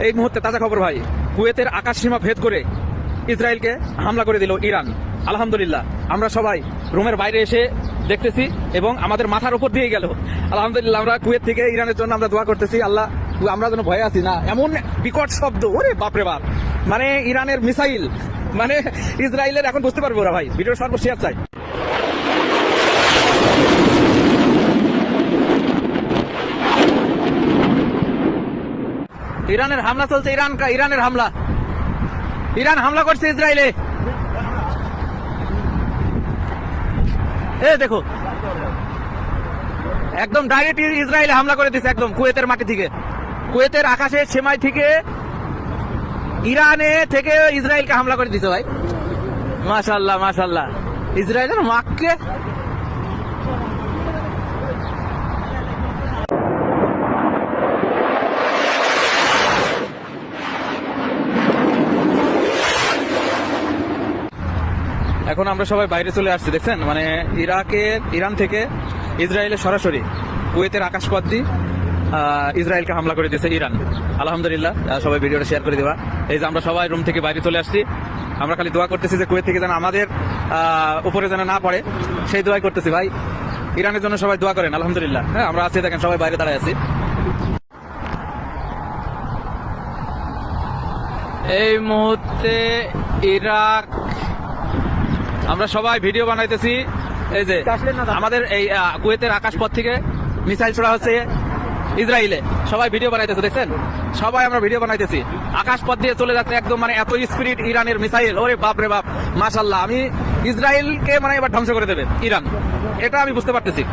এই মুহূর্তে তাজা খবর ভাই, কুয়েতের আকাশ সীমা ভেদ করে ইসরায়েলকে হামলা করে দিল ইরান। আলহামদুলিল্লাহ, আমরা সবাই রুমের বাইরে এসে দেখতেছি এবং আমাদের মাথার উপর দিয়ে গেল। আলহামদুলিল্লাহ, আমরা কুয়েত থেকে ইরানের জন্য আমরা দোয়া করতেছি, আল্লাহ আমরা যেন ভয়ে আছি না। এমন বিকট শব্দ, ওরে বাপরে বাপ, মানে ইরানের মিসাইল, মানে ইসরায়েলের এখন বুঝতে পারবো ওরা। ভাই ভিডিও সর্বশেষ শেয়ার চাই। ইরানের হামলা চলছে, ইরানের হামলা, ইরান হামলা করছে ইসরায়েলে। দেখো, একদম ডাইরেক্ট ইসরায়েলে হামলা করে দিচ্ছে, একদম কুয়েতের মাটি থেকে, কুয়েতের আকাশের সীমায় থেকে ইরানে থেকে ইসরায়েলকে হামলা করে দিচ্ছে। ভাই মাশাআল্লাহ মাশাআল্লাহ, ইসরায়েলের মাককে এখন আমরা সবাই বাইরে চলে আসছি, দেখছেন, মানে ইরান থেকে ইসরায়েলে সরাসরি কুয়েতের আকাশপথ দিয়ে ইসরায়েলকে হামলা করে দিয়েছে ইরান। আলহামদুলিল্লাহ, সবাই ভিডিওটা শেয়ার করে দেওয়া। এই যে আমরা সবাই রুম থেকে বাইরে চলে আসছি, আমরা খালি দোয়া করতেছি যে কুয়েত থেকে যেন আমাদের উপরে যেন না পড়ে, সেই দোয়াই করতেছি। ভাই ইরানের জন্য সবাই দোয়া করেন। আলহামদুলিল্লাহ, হ্যাঁ আমরা আছি, দেখেন সবাই বাইরে দাঁড়ায় আছি। এই মুহূর্তে ইরাক, আমরা সবাই ভিডিও বানাইতেছি। এই যে আমাদের এই কুয়েতের আকাশপথ থেকে মিসাইল ছোড়া হচ্ছে ইসরায়েলে, সবাই ভিডিও বানাইতেছে, দেখছেন, সবাই আমরা ভিডিও বানাইতেছি। আকাশপথ দিয়ে চলে যাচ্ছে একদম, মানে এত স্পিড ইরানের মিসাইল, ওরে বাপ রে বাপ, মাশাআল্লাহ। আমি ইসরায়েলকে মানে এবার ধ্বংস করে দেবে ইরান, এটা আমি বুঝতে পারতেছি।